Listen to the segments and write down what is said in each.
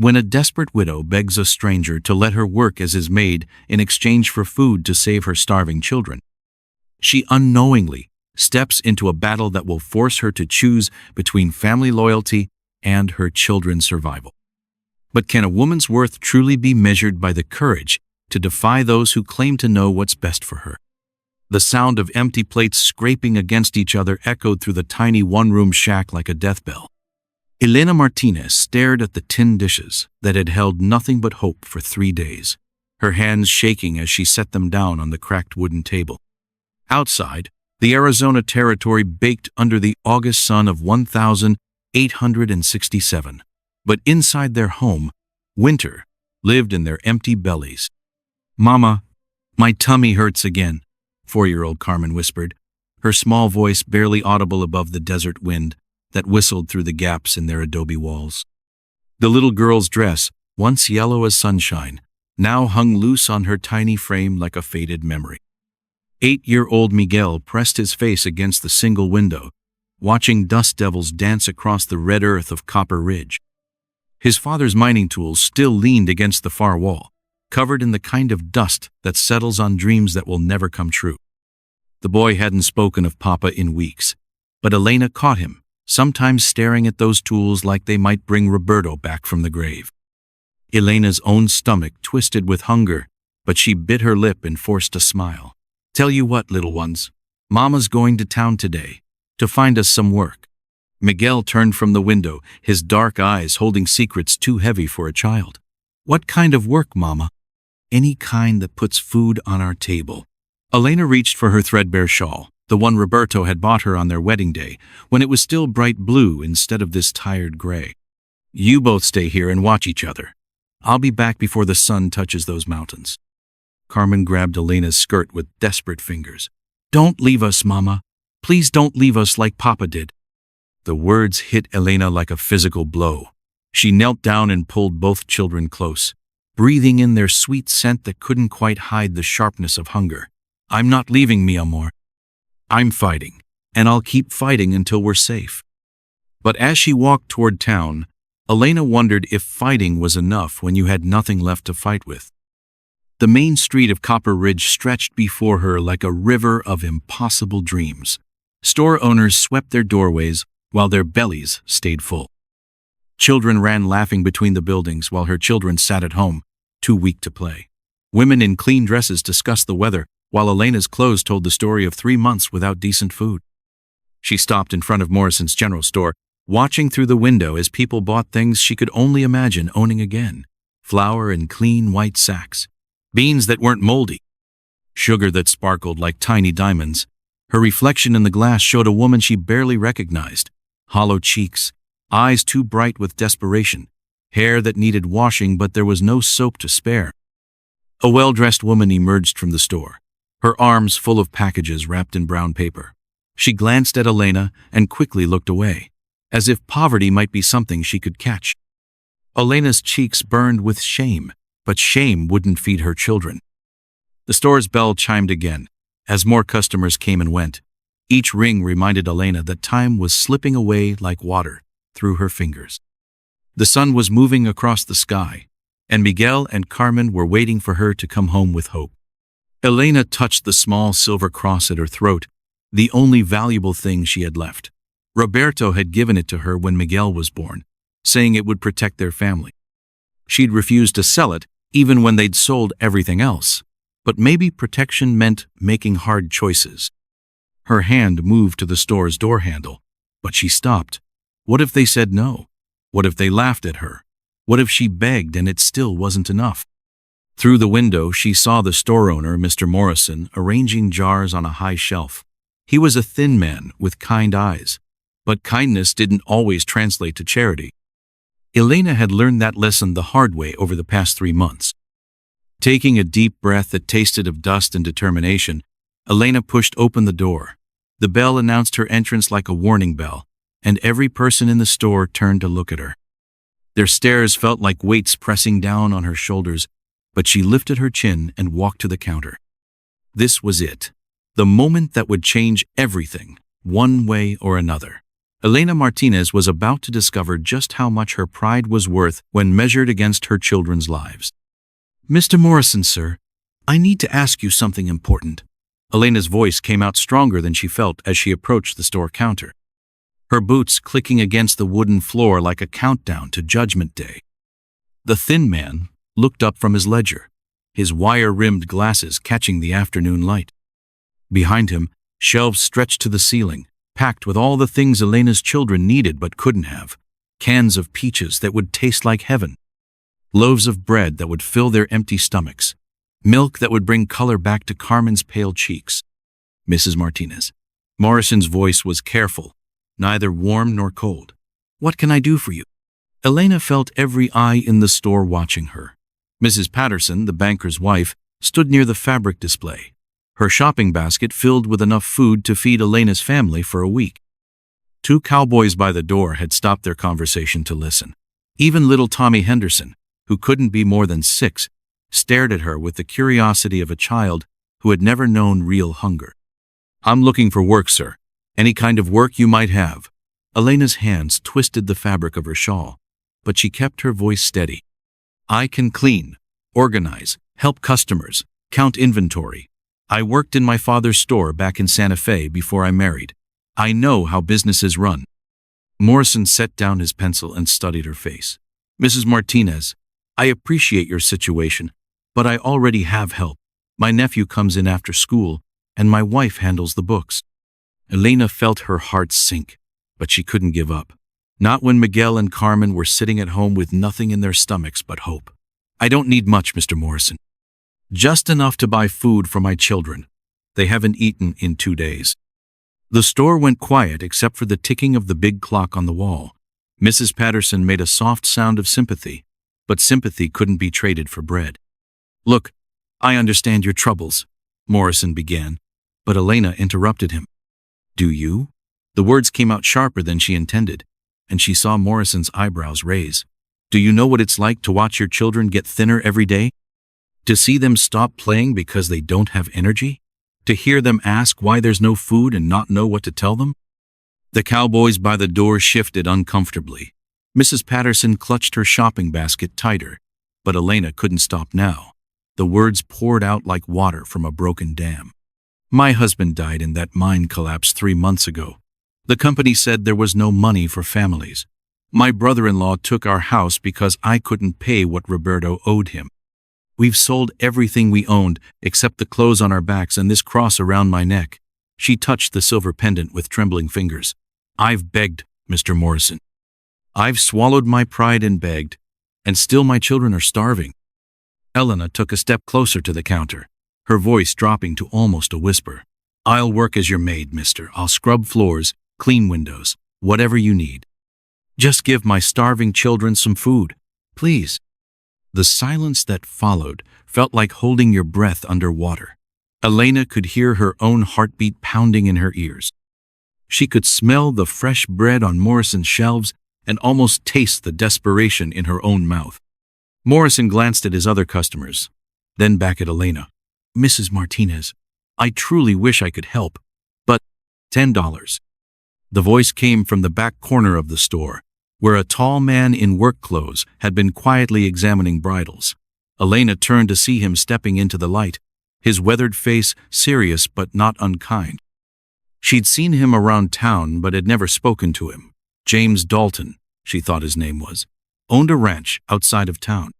When a desperate widow begs a stranger to let her work as his maid in exchange for food to save her starving children, she unknowingly steps into a battle that will force her to choose between family loyalty and her children's survival. But can a woman's worth truly be measured by the courage to defy those who claim to know what's best for her? The sound of empty plates scraping against each other echoed through the tiny one-room shack like a death bell. Elena Martinez stared at the tin dishes that had held nothing but hope for 3 days, her hands shaking as she set them down on the cracked wooden table. Outside, the Arizona territory baked under the August sun of 1867, but inside their home, winter lived in their empty bellies. "Mama, my tummy hurts again," 4-year-old Carmen whispered, her small voice barely audible above the desert wind that whistled through the gaps in their adobe walls. The little girl's dress, once yellow as sunshine, now hung loose on her tiny frame like a faded memory. 8-year-old Miguel pressed his face against the single window, watching dust devils dance across the red earth of Copper Ridge. His father's mining tools still leaned against the far wall, covered in the kind of dust that settles on dreams that will never come true. The boy hadn't spoken of Papa in weeks, but Elena caught him, sometimes staring at those tools like they might bring Roberto back from the grave. Elena's own stomach twisted with hunger, but she bit her lip and forced a smile. "Tell you what, little ones, Mama's going to town today to find us some work." Miguel turned from the window, his dark eyes holding secrets too heavy for a child. "What kind of work, Mama?" "Any kind that puts food on our table." Elena reached for her threadbare shawl, the one Roberto had bought her on their wedding day, when it was still bright blue instead of this tired gray. "You both stay here and watch each other. I'll be back before the sun touches those mountains." Carmen grabbed Elena's skirt with desperate fingers. "Don't leave us, Mama. Please don't leave us like Papa did." The words hit Elena like a physical blow. She knelt down and pulled both children close, breathing in their sweet scent that couldn't quite hide the sharpness of hunger. "I'm not leaving, mi amor. I'm fighting, and I'll keep fighting until we're safe." But as she walked toward town, Elena wondered if fighting was enough when you had nothing left to fight with. The main street of Copper Ridge stretched before her like a river of impossible dreams. Store owners swept their doorways while their bellies stayed full. Children ran laughing between the buildings while her children sat at home, too weak to play. Women in clean dresses discussed the weather, while Elena's clothes told the story of 3 months without decent food. She stopped in front of Morrison's general store, watching through the window as people bought things she could only imagine owning again: flour in clean white sacks, beans that weren't moldy, sugar that sparkled like tiny diamonds. Her reflection in the glass showed a woman she barely recognized: hollow cheeks, eyes too bright with desperation, hair that needed washing but there was no soap to spare. A well-dressed woman emerged from the store, her arms full of packages wrapped in brown paper. She glanced at Elena and quickly looked away, as if poverty might be something she could catch. Elena's cheeks burned with shame, but shame wouldn't feed her children. The store's bell chimed again, as more customers came and went. Each ring reminded Elena that time was slipping away like water through her fingers. The sun was moving across the sky, and Miguel and Carmen were waiting for her to come home with hope. Elena touched the small silver cross at her throat, the only valuable thing she had left. Roberto had given it to her when Miguel was born, saying it would protect their family. She'd refused to sell it, even when they'd sold everything else. But maybe protection meant making hard choices. Her hand moved to the store's door handle, but she stopped. What if they said no? What if they laughed at her? What if she begged and it still wasn't enough? Through the window, she saw the store owner, Mr. Morrison, arranging jars on a high shelf. He was a thin man with kind eyes, but kindness didn't always translate to charity. Elena had learned that lesson the hard way over the past 3 months. Taking a deep breath that tasted of dust and determination, Elena pushed open the door. The bell announced her entrance like a warning bell, and every person in the store turned to look at her. Their stares felt like weights pressing down on her shoulders, but she lifted her chin and walked to the counter. This was it, the moment that would change everything, one way or another. Elena Martinez was about to discover just how much her pride was worth when measured against her children's lives. "Mr. Morrison, sir, I need to ask you something important." Elena's voice came out stronger than she felt as she approached the store counter, her boots clicking against the wooden floor like a countdown to Judgment Day. The thin man looked up from his ledger, his wire-rimmed glasses catching the afternoon light. Behind him, shelves stretched to the ceiling, packed with all the things Elena's children needed but couldn't have. Cans of peaches that would taste like heaven, loaves of bread that would fill their empty stomachs, milk that would bring color back to Carmen's pale cheeks. "Mrs. Martinez." Morrison's voice was careful, neither warm nor cold. "What can I do for you?" Elena felt every eye in the store watching her. Mrs. Patterson, the banker's wife, stood near the fabric display, her shopping basket filled with enough food to feed Elena's family for a week. Two cowboys by the door had stopped their conversation to listen. Even little Tommy Henderson, who couldn't be more than 6, stared at her with the curiosity of a child who had never known real hunger. "I'm looking for work, sir. Any kind of work you might have." Elena's hands twisted the fabric of her shawl, but she kept her voice steady. "I can clean, organize, help customers, count inventory. I worked in my father's store back in Santa Fe before I married. I know how businesses run." Morrison set down his pencil and studied her face. "Mrs. Martinez, I appreciate your situation, but I already have help. My nephew comes in after school, and my wife handles the books." Elena felt her heart sink, but she couldn't give up. Not when Miguel and Carmen were sitting at home with nothing in their stomachs but hope. "I don't need much, Mr. Morrison. Just enough to buy food for my children. They haven't eaten in 2 days." The store went quiet except for the ticking of the big clock on the wall. Mrs. Patterson made a soft sound of sympathy, but sympathy couldn't be traded for bread. "Look, I understand your troubles," Morrison began, but Elena interrupted him. "Do you?" The words came out sharper than she intended, and she saw Morrison's eyebrows raise. "Do you know what it's like to watch your children get thinner every day? To see them stop playing because they don't have energy? To hear them ask why there's no food and not know what to tell them?" The cowboys by the door shifted uncomfortably. Mrs. Patterson clutched her shopping basket tighter, but Elena couldn't stop now. The words poured out like water from a broken dam. "My husband died in that mine collapse 3 months ago. The company said there was no money for families. My brother-in-law took our house because I couldn't pay what Roberto owed him. We've sold everything we owned except the clothes on our backs and this cross around my neck." She touched the silver pendant with trembling fingers. "I've begged, Mr. Morrison. I've swallowed my pride and begged, and still my children are starving." Elena took a step closer to the counter, her voice dropping to almost a whisper. "I'll work as your maid, mister. I'll scrub floors, clean windows, whatever you need. Just give my starving children some food, please." The silence that followed felt like holding your breath underwater. Elena could hear her own heartbeat pounding in her ears. She could smell the fresh bread on Morrison's shelves and almost taste the desperation in her own mouth. Morrison glanced at his other customers, then back at Elena. "Mrs. Martinez, I truly wish I could help, but $10. The voice came from the back corner of the store, where a tall man in work clothes had been quietly examining bridles. Elena turned to see him stepping into the light, his weathered face serious but not unkind. She'd seen him around town but had never spoken to him. James Dalton, she thought his name was, owned a ranch outside of town.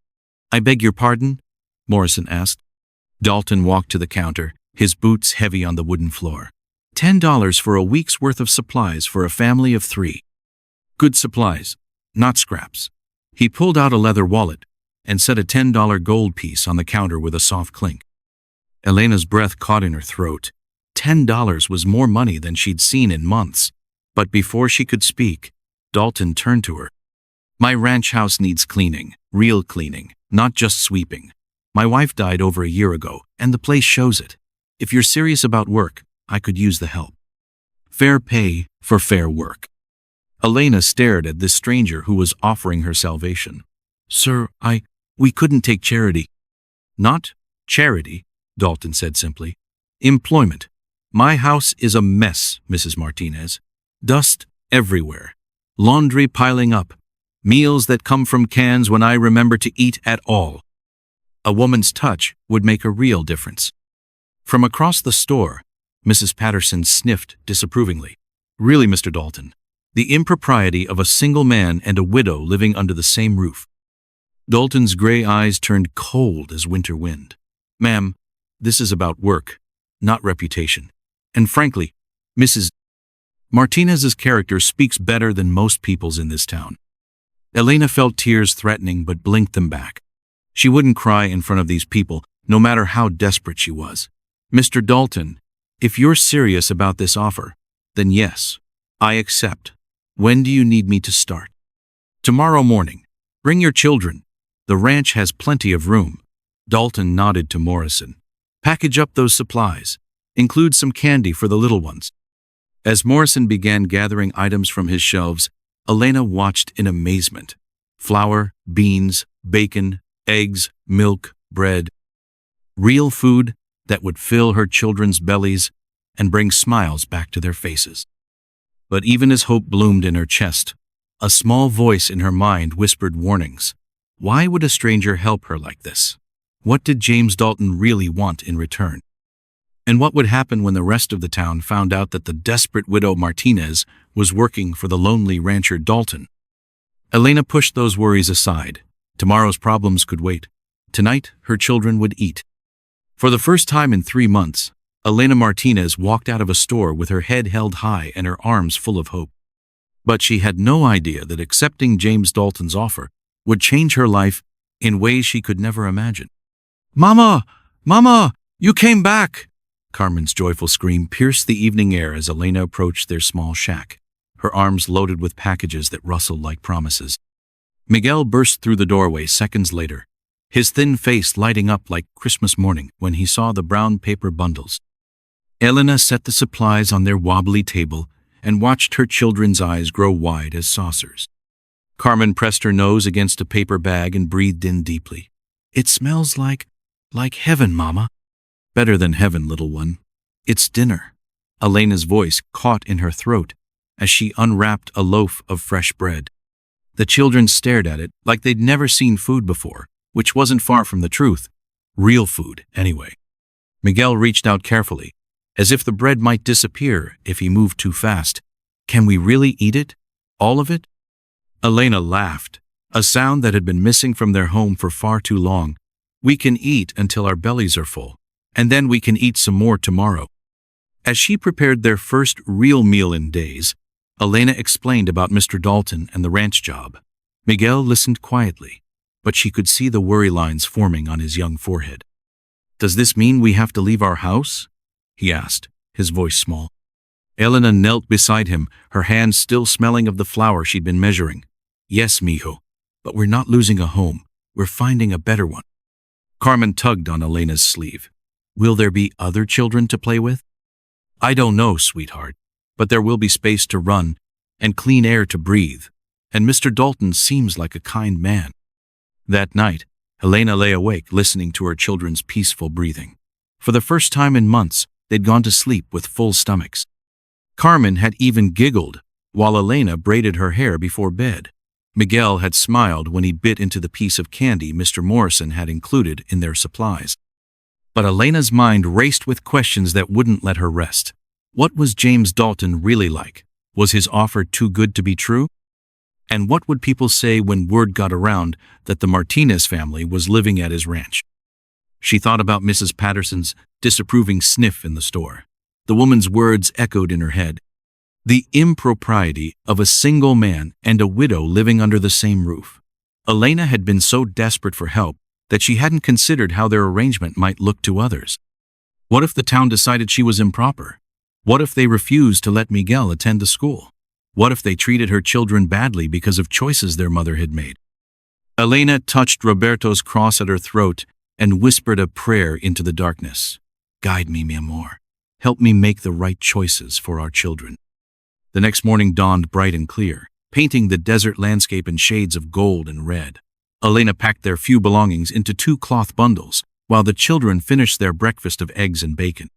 "I beg your pardon?" Morrison asked. Dalton walked to the counter, his boots heavy on the wooden floor. $10 for a week's worth of supplies for a family of 3. Good supplies, not scraps. He pulled out a leather wallet and set a $10 gold piece on the counter with a soft clink. Elena's breath caught in her throat. $10 was more money than she'd seen in months. But before she could speak, Dalton turned to her. "My ranch house needs cleaning, real cleaning, not just sweeping. My wife died over a year ago, and the place shows it. If you're serious about work, I could use the help. Fair pay for fair work." Elena stared at this stranger who was offering her salvation. "Sir, we couldn't take charity." "Not charity," Dalton said simply. "Employment. My house is a mess, Mrs. Martinez. Dust, everywhere. Laundry piling up. Meals that come from cans when I remember to eat at all. A woman's touch would make a real difference. From across the store, Mrs. Patterson sniffed disapprovingly. Really, Mr. Dalton, the impropriety of a single man and a widow living under the same roof. Dalton's gray eyes turned cold as winter wind. Ma'am, this is about work, not reputation. And frankly, Mrs. Martinez's character speaks better than most people's in this town. Elena felt tears threatening but blinked them back. She wouldn't cry in front of these people, no matter how desperate she was. Mr. Dalton, if you're serious about this offer, then yes, I accept. When do you need me to start? Tomorrow morning. Bring your children. The ranch has plenty of room. Dalton nodded to Morrison. Package up those supplies. Include some candy for the little ones. As Morrison began gathering items from his shelves, Elena watched in amazement. Flour, beans, bacon, eggs, milk, bread. Real food that would fill her children's bellies and bring smiles back to their faces. But even as hope bloomed in her chest, a small voice in her mind whispered warnings. Why would a stranger help her like this? What did James Dalton really want in return? And what would happen when the rest of the town found out that the desperate widow Martinez was working for the lonely rancher Dalton? Elena pushed those worries aside. Tomorrow's problems could wait. Tonight, her children would eat. For the first time in 3 months, Elena Martinez walked out of a store with her head held high and her arms full of hope. But she had no idea that accepting James Dalton's offer would change her life in ways she could never imagine. Mama! Mama! You came back! Carmen's joyful scream pierced the evening air as Elena approached their small shack, her arms loaded with packages that rustled like promises. Miguel burst through the doorway seconds later, his thin face lighting up like Christmas morning when he saw the brown paper bundles. Elena set the supplies on their wobbly table and watched her children's eyes grow wide as saucers. Carmen pressed her nose against a paper bag and breathed in deeply. It smells like heaven, Mama. Better than heaven, little one. It's dinner. Elena's voice caught in her throat as she unwrapped a loaf of fresh bread. The children stared at it like they'd never seen food before, which wasn't far from the truth. Real food, anyway. Miguel reached out carefully, as if the bread might disappear if he moved too fast. Can we really eat it? All of it? Elena laughed, a sound that had been missing from their home for far too long. We can eat until our bellies are full, and then we can eat some more tomorrow. As she prepared their first real meal in days, Elena explained about Mr. Dalton and the ranch job. Miguel listened quietly, but she could see the worry lines forming on his young forehead. Does this mean we have to leave our house? He asked, his voice small. Elena knelt beside him, her hands still smelling of the flour she'd been measuring. Yes, mijo, but we're not losing a home. We're finding a better one. Carmen tugged on Elena's sleeve. Will there be other children to play with? I don't know, sweetheart, but there will be space to run and clean air to breathe, and Mr. Dalton seems like a kind man. That night, Elena lay awake listening to her children's peaceful breathing. For the first time in months, they'd gone to sleep with full stomachs. Carmen had even giggled while Elena braided her hair before bed. Miguel had smiled when he bit into the piece of candy Mr. Morrison had included in their supplies. But Elena's mind raced with questions that wouldn't let her rest. What was James Dalton really like? Was his offer too good to be true? And what would people say when word got around that the Martinez family was living at his ranch? She thought about Mrs. Patterson's disapproving sniff in the store. The woman's words echoed in her head. The impropriety of a single man and a widow living under the same roof. Elena had been so desperate for help that she hadn't considered how their arrangement might look to others. What if the town decided she was improper? What if they refused to let Miguel attend the school? What if they treated her children badly because of choices their mother had made? Elena touched Roberto's cross at her throat and whispered a prayer into the darkness. Guide me, mi amor. Help me make the right choices for our children. The next morning dawned bright and clear, painting the desert landscape in shades of gold and red. Elena packed their few belongings into 2 cloth bundles, while the children finished their breakfast of eggs and bacon.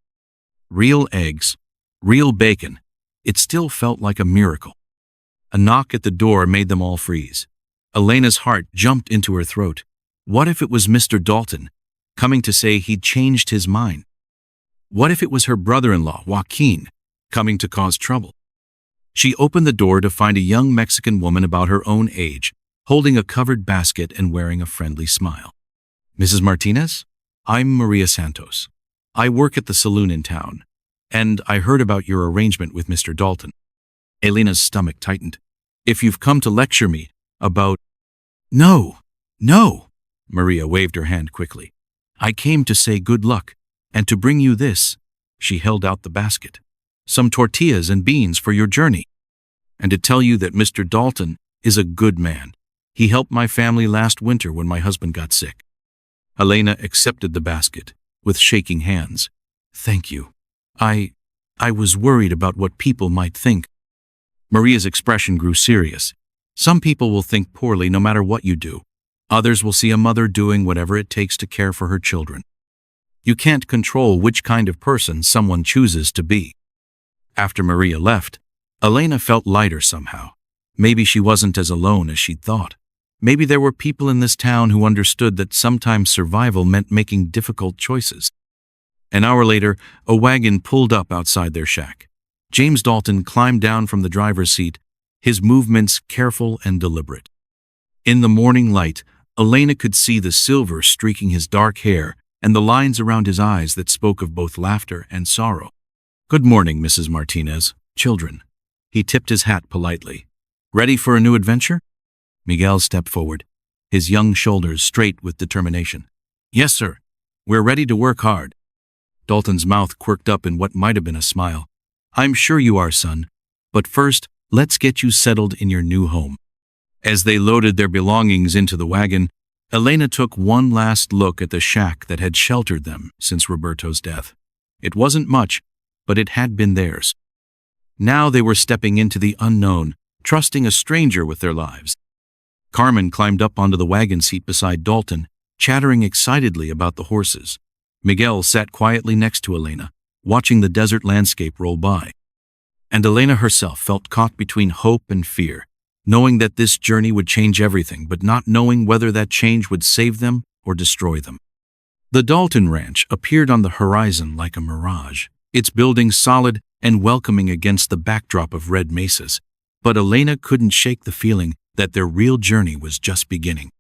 Real eggs, real bacon. It still felt like a miracle. A knock at the door made them all freeze. Elena's heart jumped into her throat. What if it was Mr. Dalton, coming to say he'd changed his mind? What if it was her brother-in-law, Joaquin, coming to cause trouble? She opened the door to find a young Mexican woman about her own age, holding a covered basket and wearing a friendly smile. Mrs. Martinez? I'm Maria Santos. I work at the saloon in town, and I heard about your arrangement with Mr. Dalton. Elena's stomach tightened. If you've come to lecture me about— No, no, Maria waved her hand quickly. I came to say good luck, and to bring you this. She held out the basket. Some tortillas and beans for your journey. And to tell you that Mr. Dalton is a good man. He helped my family last winter when my husband got sick. Elena accepted the basket with shaking hands. Thank you. I was worried about what people might think. Maria's expression grew serious. Some people will think poorly no matter what you do. Others will see a mother doing whatever it takes to care for her children. You can't control which kind of person someone chooses to be. After Maria left, Elena felt lighter somehow. Maybe she wasn't as alone as she'd thought. Maybe there were people in this town who understood that sometimes survival meant making difficult choices. An hour later, a wagon pulled up outside their shack. James Dalton climbed down from the driver's seat, his movements careful and deliberate. In the morning light, Elena could see the silver streaking his dark hair and the lines around his eyes that spoke of both laughter and sorrow. Good morning, Mrs. Martinez. Children. He tipped his hat politely. Ready for a new adventure? Miguel stepped forward, his young shoulders straight with determination. Yes, sir. We're ready to work hard. Dalton's mouth quirked up in what might have been a smile. I'm sure you are, son. But first, let's get you settled in your new home. As they loaded their belongings into the wagon, Elena took one last look at the shack that had sheltered them since Roberto's death. It wasn't much, but it had been theirs. Now they were stepping into the unknown, trusting a stranger with their lives. Carmen climbed up onto the wagon seat beside Dalton, chattering excitedly about the horses. Miguel sat quietly next to Elena, watching the desert landscape roll by. And Elena herself felt caught between hope and fear, knowing that this journey would change everything, but not knowing whether that change would save them or destroy them. The Dalton Ranch appeared on the horizon like a mirage, its buildings solid and welcoming against the backdrop of red mesas. But Elena couldn't shake the feeling that their real journey was just beginning.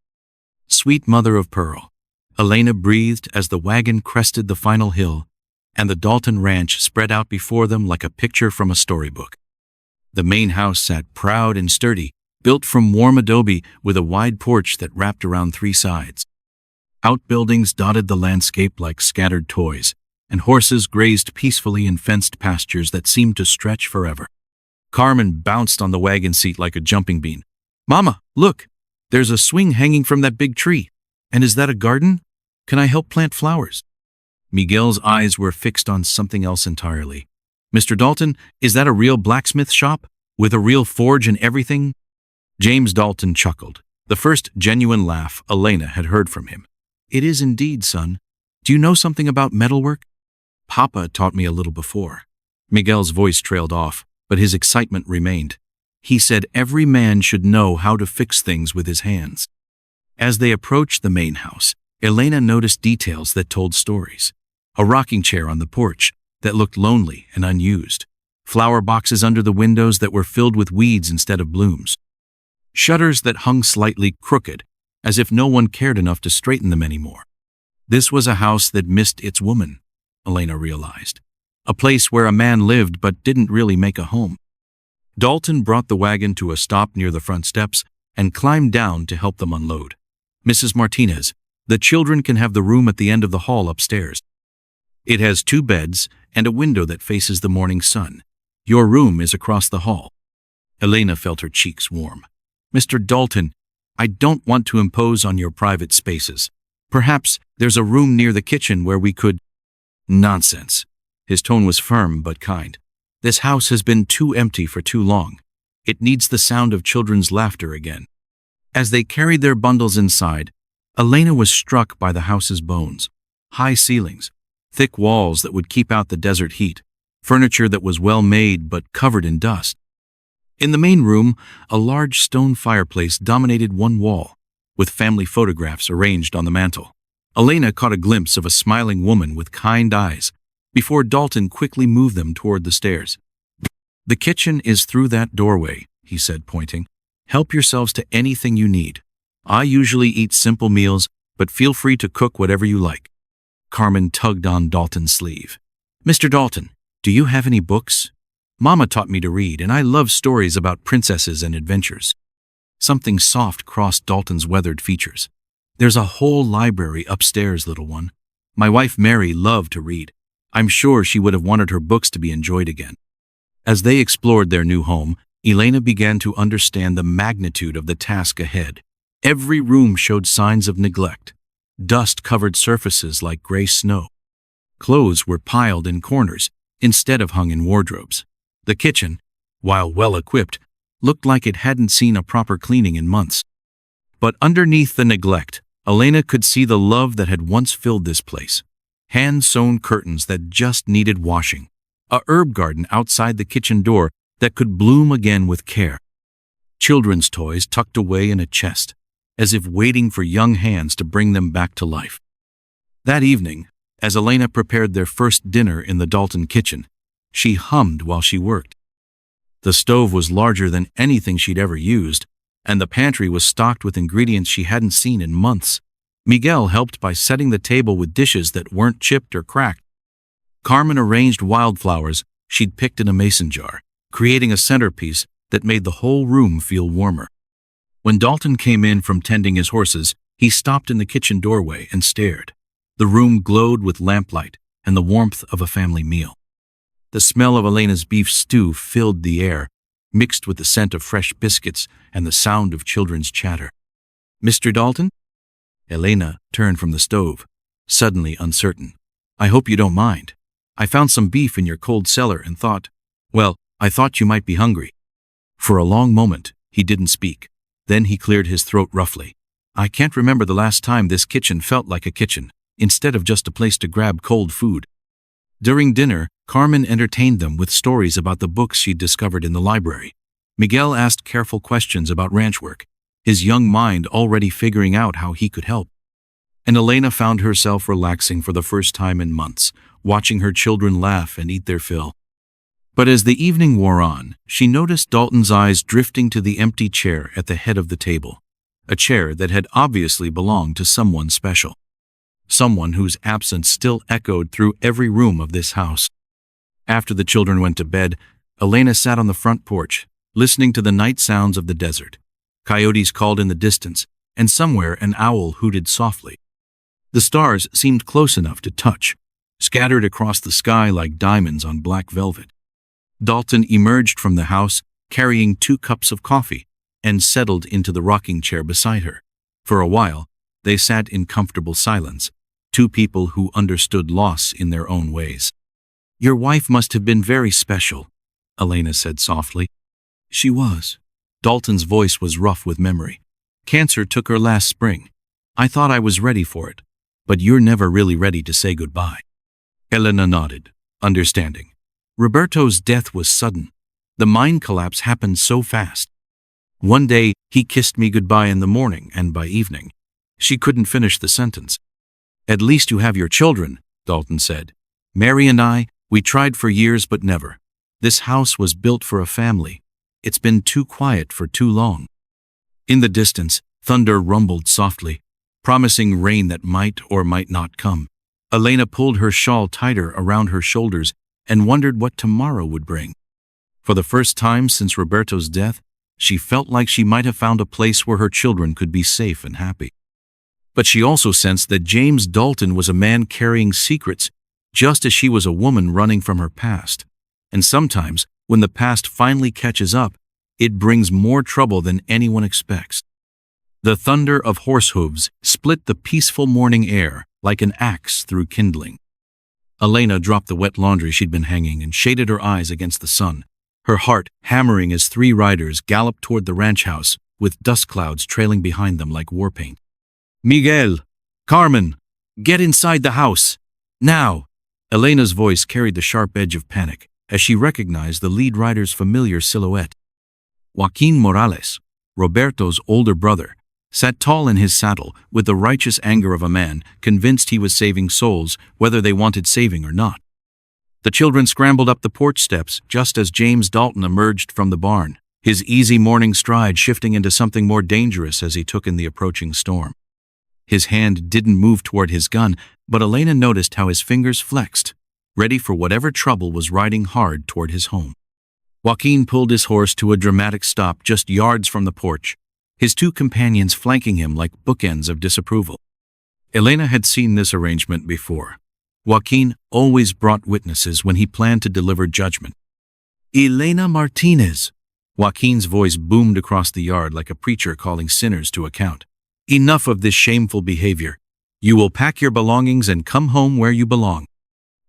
Sweet mother of pearl, Elena breathed as the wagon crested the final hill, and the Dalton Ranch spread out before them like a picture from a storybook. The main house sat proud and sturdy, built from warm adobe with a wide porch that wrapped around three sides. Outbuildings dotted the landscape like scattered toys, and horses grazed peacefully in fenced pastures that seemed to stretch forever. Carmen bounced on the wagon seat like a jumping bean. Mama, look! There's a swing hanging from that big tree. And is that a garden? Can I help plant flowers? Miguel's eyes were fixed on something else entirely. Mr. Dalton, is that a real blacksmith shop? With a real forge and everything? James Dalton chuckled, the first genuine laugh Elena had heard from him. It is indeed, son. Do you know something about metalwork? Papa taught me a little before. Miguel's voice trailed off, but his excitement remained. He said every man should know how to fix things with his hands. As they approached the main house, Elena noticed details that told stories. A rocking chair on the porch that looked lonely and unused. Flower boxes under the windows that were filled with weeds instead of blooms. Shutters that hung slightly crooked, as if no one cared enough to straighten them anymore. This was a house that missed its woman, Elena realized. A place where a man lived but didn't really make a home. Dalton brought the wagon to a stop near the front steps and climbed down to help them unload. Mrs. Martinez, the children can have the room at the end of the hall upstairs. It has 2 beds and a window that faces the morning sun. Your room is across the hall. Elena felt her cheeks warm. Mr. Dalton, I don't want to impose on your private spaces. Perhaps there's a room near the kitchen where we could— Nonsense. His tone was firm but kind. This house has been too empty for too long. It needs the sound of children's laughter again. As they carried their bundles inside, Elena was struck by the house's bones. High ceilings, thick walls that would keep out the desert heat, furniture that was well made but covered in dust. In the main room, a large stone fireplace dominated one wall, with family photographs arranged on the mantel. Elena caught a glimpse of a smiling woman with kind eyes, before Dalton quickly moved them toward the stairs. "The kitchen is through that doorway," he said, pointing. "Help yourselves to anything you need. I usually eat simple meals, but feel free to cook whatever you like." Carmen tugged on Dalton's sleeve. "Mr. Dalton, do you have any books? Mama taught me to read, and I love stories about princesses and adventures." Something soft crossed Dalton's weathered features. "There's a whole library upstairs, little one. My wife Mary loved to read. I'm sure she would have wanted her books to be enjoyed again." As they explored their new home, Elena began to understand the magnitude of the task ahead. Every room showed signs of neglect. Dust covered surfaces like gray snow. Clothes were piled in corners instead of hung in wardrobes. The kitchen, while well-equipped, looked like it hadn't seen a proper cleaning in months. But underneath the neglect, Elena could see the love that had once filled this place. Hand-sewn curtains that just needed washing. A herb garden outside the kitchen door that could bloom again with care. Children's toys tucked away in a chest, as if waiting for young hands to bring them back to life. That evening, as Elena prepared their first dinner in the Dalton kitchen, she hummed while she worked. The stove was larger than anything she'd ever used, and the pantry was stocked with ingredients she hadn't seen in months. Miguel helped by setting the table with dishes that weren't chipped or cracked. Carmen arranged wildflowers she'd picked in a mason jar, creating a centerpiece that made the whole room feel warmer. When Dalton came in from tending his horses, he stopped in the kitchen doorway and stared. The room glowed with lamplight and the warmth of a family meal. The smell of Elena's beef stew filled the air, mixed with the scent of fresh biscuits and the sound of children's chatter. "Mr. Dalton?" Elena turned from the stove, suddenly uncertain. "I hope you don't mind. I found some beef in your cold cellar and thought, well, I thought you might be hungry." For a long moment, he didn't speak. Then he cleared his throat roughly. "I can't remember the last time this kitchen felt like a kitchen, instead of just a place to grab cold food." During dinner, Carmen entertained them with stories about the books she'd discovered in the library. Miguel asked careful questions about ranch work, his young mind already figuring out how he could help. And Elena found herself relaxing for the first time in months, watching her children laugh and eat their fill. But as the evening wore on, she noticed Dalton's eyes drifting to the empty chair at the head of the table, a chair that had obviously belonged to someone special. Someone whose absence still echoed through every room of this house. After the children went to bed, Elena sat on the front porch, listening to the night sounds of the desert. Coyotes called in the distance, and somewhere an owl hooted softly. The stars seemed close enough to touch, scattered across the sky like diamonds on black velvet. Dalton emerged from the house, carrying 2 cups of coffee, and settled into the rocking chair beside her. For a while, they sat in comfortable silence, 2 people who understood loss in their own ways. "Your wife must have been very special," Elena said softly. "She was." Dalton's voice was rough with memory. "Cancer took her last spring. I thought I was ready for it, but you're never really ready to say goodbye." Elena nodded, understanding. Roberto's death was sudden. The mind collapse happened so fast. One day, he kissed me goodbye in the morning, and by evening, she couldn't finish the sentence. "At least you have your children," Dalton said. "Mary and I, we tried for years but never. This house was built for a family. It's been too quiet for too long." In the distance, thunder rumbled softly, promising rain that might or might not come. Elena pulled her shawl tighter around her shoulders and wondered what tomorrow would bring. For the first time since Roberto's death, she felt like she might have found a place where her children could be safe and happy. But she also sensed that James Dalton was a man carrying secrets, just as she was a woman running from her past. And sometimes, when the past finally catches up, it brings more trouble than anyone expects. The thunder of horse hooves split the peaceful morning air like an axe through kindling. Elena dropped the wet laundry she'd been hanging and shaded her eyes against the sun, her heart hammering as 3 riders galloped toward the ranch house, with dust clouds trailing behind them like war paint. "Miguel! Carmen! Get inside the house! Now!" Elena's voice carried the sharp edge of panic as she recognized the lead rider's familiar silhouette. Joaquin Morales, Roberto's older brother, sat tall in his saddle with the righteous anger of a man convinced he was saving souls whether they wanted saving or not. The children scrambled up the porch steps just as James Dalton emerged from the barn, his easy morning stride shifting into something more dangerous as he took in the approaching storm. His hand didn't move toward his gun, but Elena noticed how his fingers flexed, ready for whatever trouble was riding hard toward his home. Joaquin pulled his horse to a dramatic stop just yards from the porch, his two companions flanking him like bookends of disapproval. Elena had seen this arrangement before. Joaquin always brought witnesses when he planned to deliver judgment. "Elena Martinez!" Joaquin's voice boomed across the yard like a preacher calling sinners to account. "Enough of this shameful behavior. You will pack your belongings and come home where you belong.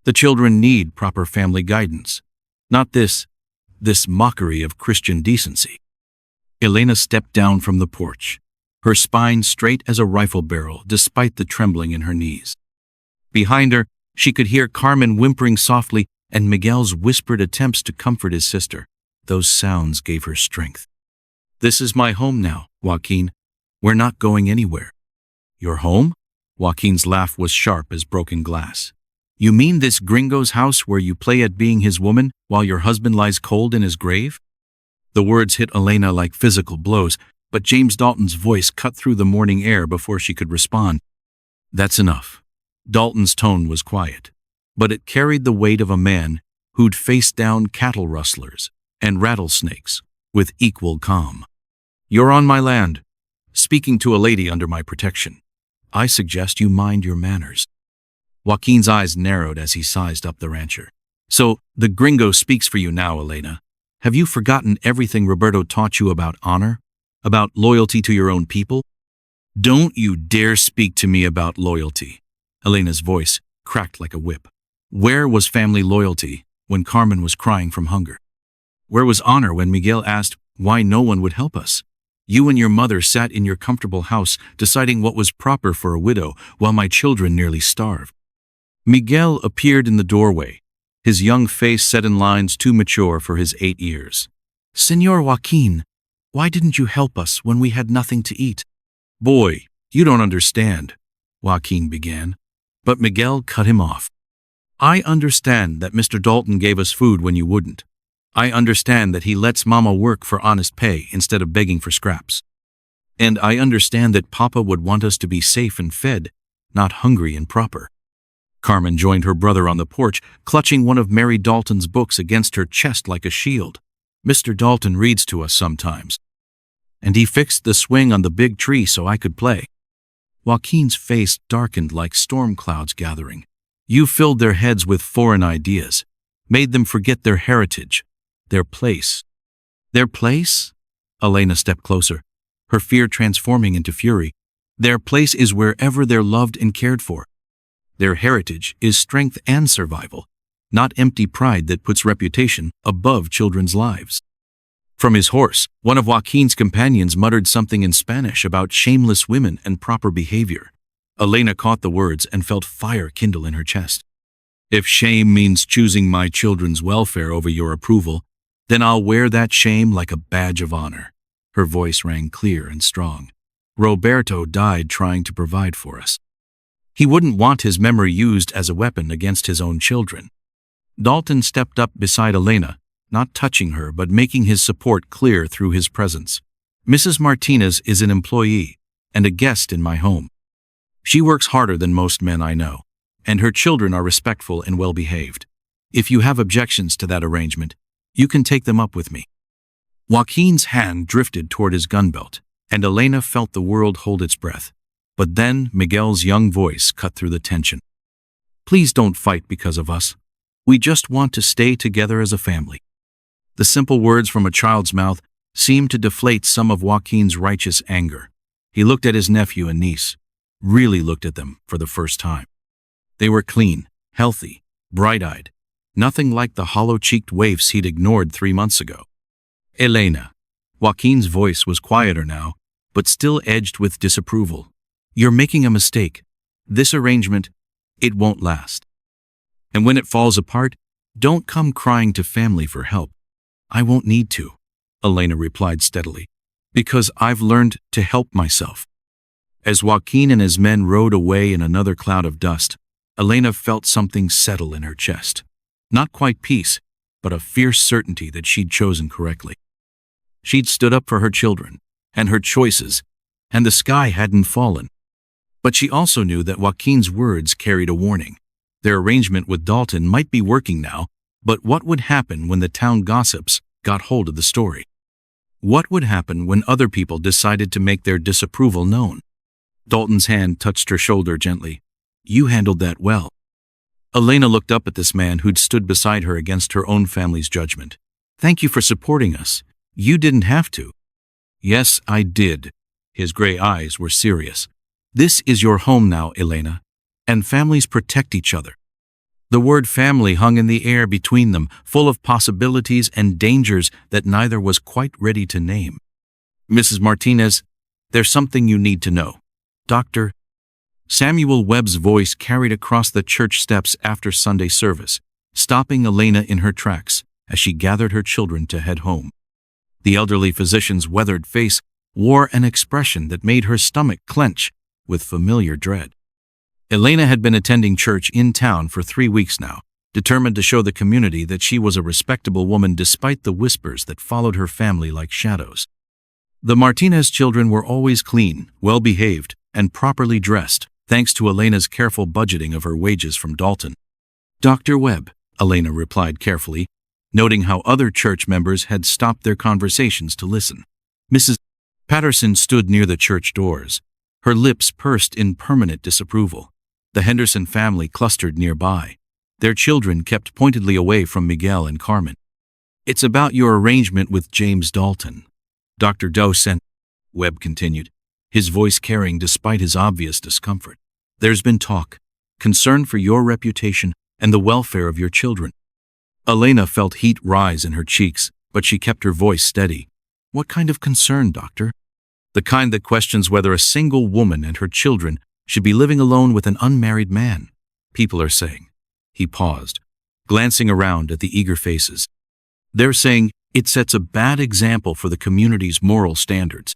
The children need proper family guidance, not this mockery of Christian decency." Elena stepped down from the porch, her spine straight as a rifle barrel despite the trembling in her knees. Behind her, she could hear Carmen whimpering softly and Miguel's whispered attempts to comfort his sister. Those sounds gave her strength. "This is my home now, Joaquin. We're not going anywhere." "Your home?" Joaquin's laugh was sharp as broken glass. "You mean this gringo's house where you play at being his woman while your husband lies cold in his grave?" The words hit Elena like physical blows, but James Dalton's voice cut through the morning air before she could respond. "That's enough." Dalton's tone was quiet, but it carried the weight of a man who'd faced down cattle rustlers and rattlesnakes with equal calm. "You're on my land, speaking to a lady under my protection. I suggest you mind your manners." Joaquin's eyes narrowed as he sized up the rancher. "So, the gringo speaks for you now, Elena. Have you forgotten everything Roberto taught you about honor? About loyalty to your own people?" "Don't you dare speak to me about loyalty." Elena's voice cracked like a whip. "Where was family loyalty when Carmen was crying from hunger? Where was honor when Miguel asked why no one would help us? You and your mother sat in your comfortable house deciding what was proper for a widow while my children nearly starved." Miguel appeared in the doorway, his young face set in lines too mature for his 8 years. "Señor Joaquin, why didn't you help us when we had nothing to eat?" "Boy, you don't understand," Joaquin began, but Miguel cut him off. "I understand that Mr. Dalton gave us food when you wouldn't. I understand that he lets Mama work for honest pay instead of begging for scraps. And I understand that Papa would want us to be safe and fed, not hungry and proper." Carmen joined her brother on the porch, clutching one of Mary Dalton's books against her chest like a shield. "Mr. Dalton reads to us sometimes. And he fixed the swing on the big tree so I could play." Joaquin's face darkened like storm clouds gathering. "You filled their heads with foreign ideas, made them forget their heritage, their place." "Their place?" Elena stepped closer, her fear transforming into fury. "Their place is wherever they're loved and cared for. Their heritage is strength and survival, not empty pride that puts reputation above children's lives." From his horse, one of Joaquin's companions muttered something in Spanish about shameless women and proper behavior. Elena caught the words and felt fire kindle in her chest. "If shame means choosing my children's welfare over your approval, then I'll wear that shame like a badge of honor." Her voice rang clear and strong. "Roberto died trying to provide for us. He wouldn't want his memory used as a weapon against his own children." Dalton stepped up beside Elena, not touching her but making his support clear through his presence. "Mrs. Martinez is an employee and a guest in my home. She works harder than most men I know, and her children are respectful and well-behaved. If you have objections to that arrangement, you can take them up with me." Joaquin's hand drifted toward his gun belt, and Elena felt the world hold its breath. But then Miguel's young voice cut through the tension. "Please don't fight because of us. We just want to stay together as a family." The simple words from a child's mouth seemed to deflate some of Joaquin's righteous anger. He looked at his nephew and niece, really looked at them for the first time. They were clean, healthy, bright-eyed, nothing like the hollow-cheeked waifs he'd ignored 3 months ago. "Elena," Joaquin's voice was quieter now, but still edged with disapproval. "You're making a mistake. This arrangement, it won't last. And when it falls apart, don't come crying to family for help. I won't need to. Elena replied steadily. Because I've learned to help myself. As Joaquin and his men rode away in another cloud of dust, Elena felt something settle in her chest. Not quite peace, but a fierce certainty that she'd chosen correctly. She'd stood up for her children, and her choices, and the sky hadn't fallen. But she also knew that Joaquin's words carried a warning. Their arrangement with Dalton might be working now, but what would happen when the town gossips got hold of the story? What would happen when other people decided to make their disapproval known? Dalton's hand touched her shoulder gently. You handled that well. Elena looked up at this man who'd stood beside her against her own family's judgment. Thank you for supporting us. You didn't have to. Yes, I did. His gray eyes were serious. This is your home now, Elena, and families protect each other. The word family hung in the air between them, full of possibilities and dangers that neither was quite ready to name. Mrs. Martinez, there's something you need to know. Dr. Samuel Webb's voice carried across the church steps after Sunday service, stopping Elena in her tracks as she gathered her children to head home. The elderly physician's weathered face wore an expression that made her stomach clench with familiar dread. Elena had been attending church in town for 3 weeks now, determined to show the community that she was a respectable woman despite the whispers that followed her family like shadows. The Martinez children were always clean, well-behaved, and properly dressed, thanks to Elena's careful budgeting of her wages from Dalton. Dr. Webb, Elena replied carefully, noting how other church members had stopped their conversations to listen. Mrs. Patterson stood near the church doors, her lips pursed in permanent disapproval. The Henderson family clustered nearby. Their children kept pointedly away from Miguel and Carmen. It's about your arrangement with James Dalton. Dr. Dosen, Webb continued, his voice carrying despite his obvious discomfort. There's been talk, concern for your reputation and the welfare of your children. Elena felt heat rise in her cheeks, but she kept her voice steady. What kind of concern, doctor? The kind that questions whether a single woman and her children should be living alone with an unmarried man, people are saying. He paused, glancing around at the eager faces. They're saying it sets a bad example for the community's moral standards.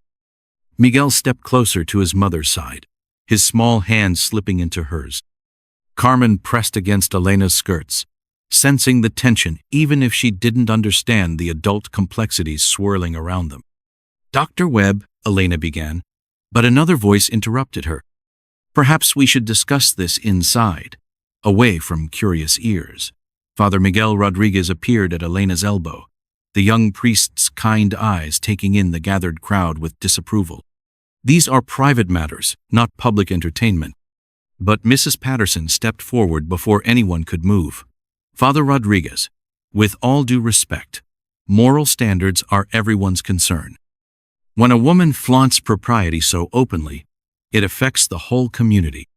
Miguel stepped closer to his mother's side, his small hand slipping into hers. Carmen pressed against Elena's skirts, sensing the tension even if she didn't understand the adult complexities swirling around them. Dr. Webb, Elena began, but another voice interrupted her. Perhaps we should discuss this inside, away from curious ears. Father Miguel Rodriguez appeared at Elena's elbow, the young priest's kind eyes taking in the gathered crowd with disapproval. These are private matters, not public entertainment. But Mrs. Patterson stepped forward before anyone could move. Father Rodriguez, with all due respect, moral standards are everyone's concern. When a woman flaunts propriety so openly, it affects the whole community.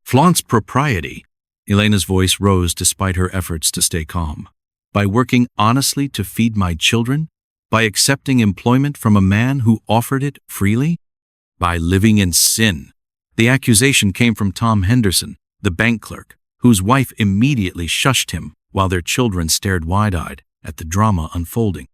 Flaunts propriety? Elena's voice rose despite her efforts to stay calm. By working honestly to feed my children? By accepting employment from a man who offered it freely? By living in sin? The accusation came from Tom Henderson, the bank clerk, whose wife immediately shushed him while their children stared wide-eyed at the drama unfolding.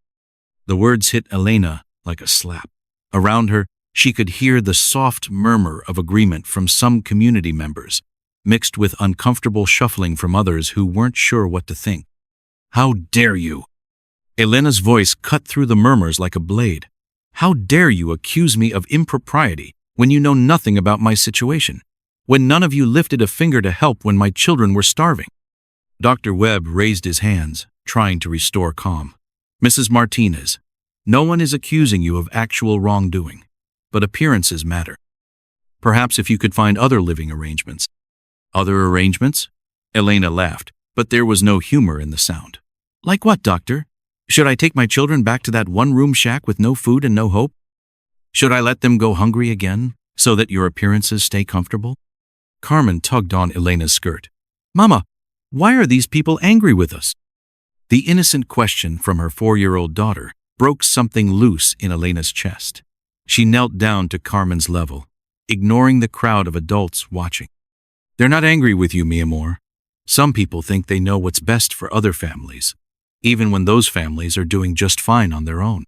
The words hit Elena like a slap. Around her, she could hear the soft murmur of agreement from some community members, mixed with uncomfortable shuffling from others who weren't sure what to think. How dare you? Elena's voice cut through the murmurs like a blade. How dare you accuse me of impropriety when you know nothing about my situation? When none of you lifted a finger to help when my children were starving? Dr. Webb raised his hands, trying to restore calm. Mrs. Martinez, no one is accusing you of actual wrongdoing, but appearances matter. Perhaps if you could find other living arrangements. Other arrangements? Elena laughed, but there was no humor in the sound. Like what, doctor? Should I take my children back to that one-room shack with no food and no hope? Should I let them go hungry again, so that your appearances stay comfortable? Carmen tugged on Elena's skirt. Mama, why are these people angry with us? The innocent question from her 4-year-old daughter broke something loose in Elena's chest. She knelt down to Carmen's level, ignoring the crowd of adults watching. They're not angry with you, mi amor. Some people think they know what's best for other families, even when those families are doing just fine on their own.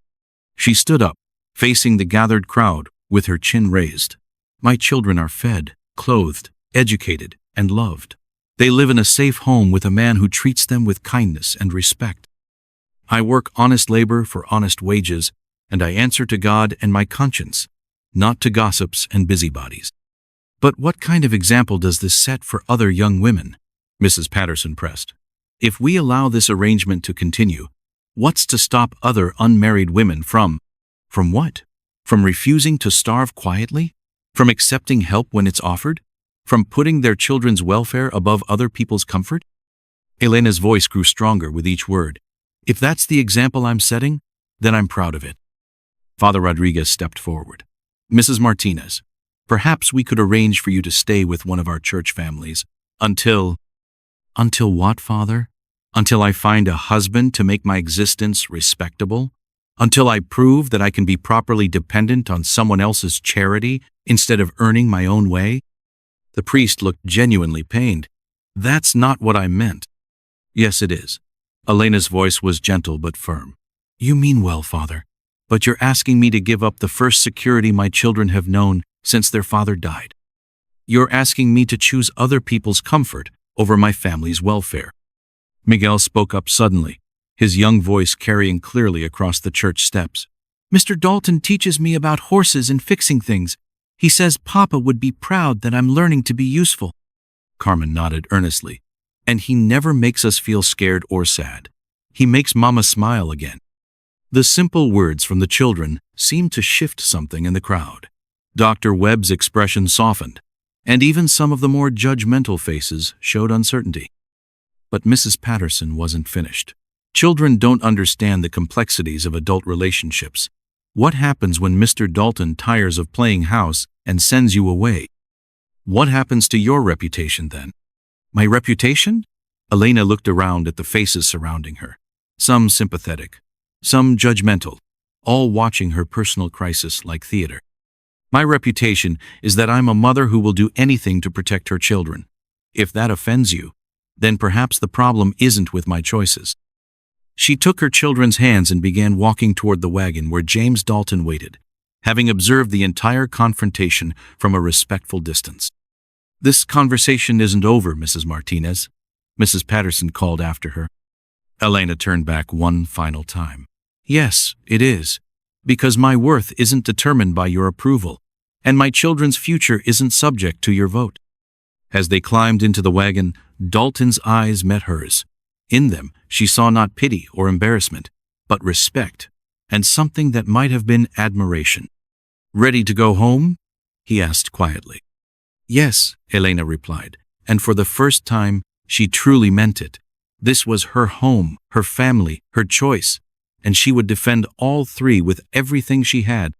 She stood up, facing the gathered crowd, with her chin raised. My children are fed, clothed, educated, and loved. They live in a safe home with a man who treats them with kindness and respect. I work honest labor for honest wages, and I answer to God and my conscience, not to gossips and busybodies. But what kind of example does this set for other young women? Mrs. Patterson pressed. If we allow this arrangement to continue, what's to stop other unmarried women from what? From refusing to starve quietly? From accepting help when it's offered? From putting their children's welfare above other people's comfort? Elena's voice grew stronger with each word. If that's the example I'm setting, then I'm proud of it. Father Rodriguez stepped forward. Mrs. Martinez, perhaps we could arrange for you to stay with one of our church families until what, Father? Until I find a husband to make my existence respectable? Until I prove that I can be properly dependent on someone else's charity instead of earning my own way? The priest looked genuinely pained. That's not what I meant. Yes, it is. Elena's voice was gentle but firm. You mean well, Father, but you're asking me to give up the first security my children have known since their father died. You're asking me to choose other people's comfort over my family's welfare. Miguel spoke up suddenly, his young voice carrying clearly across the church steps. Mr. Dalton teaches me about horses and fixing things. He says Papa would be proud that I'm learning to be useful. Carmen nodded earnestly. And he never makes us feel scared or sad. He makes Mama smile again. The simple words from the children seemed to shift something in the crowd. Dr. Webb's expression softened, and even some of the more judgmental faces showed uncertainty. But Mrs. Patterson wasn't finished. Children don't understand the complexities of adult relationships. What happens when Mr. Dalton tires of playing house and sends you away? What happens to your reputation then? My reputation? Elena looked around at the faces surrounding her, some sympathetic, some judgmental, all watching her personal crisis like theater. My reputation is that I'm a mother who will do anything to protect her children. If that offends you, then perhaps the problem isn't with my choices. She took her children's hands and began walking toward the wagon where James Dalton waited, having observed the entire confrontation from a respectful distance. This conversation isn't over, Mrs. Martinez, Mrs. Patterson called after her. Elena turned back one final time. Yes, it is, because my worth isn't determined by your approval, and my children's future isn't subject to your vote. As they climbed into the wagon, Dalton's eyes met hers. In them, she saw not pity or embarrassment, but respect, and something that might have been admiration. Ready to go home? He asked quietly. Yes, Elena replied, and for the first time, she truly meant it. This was her home, her family, her choice, and she would defend all three with everything she had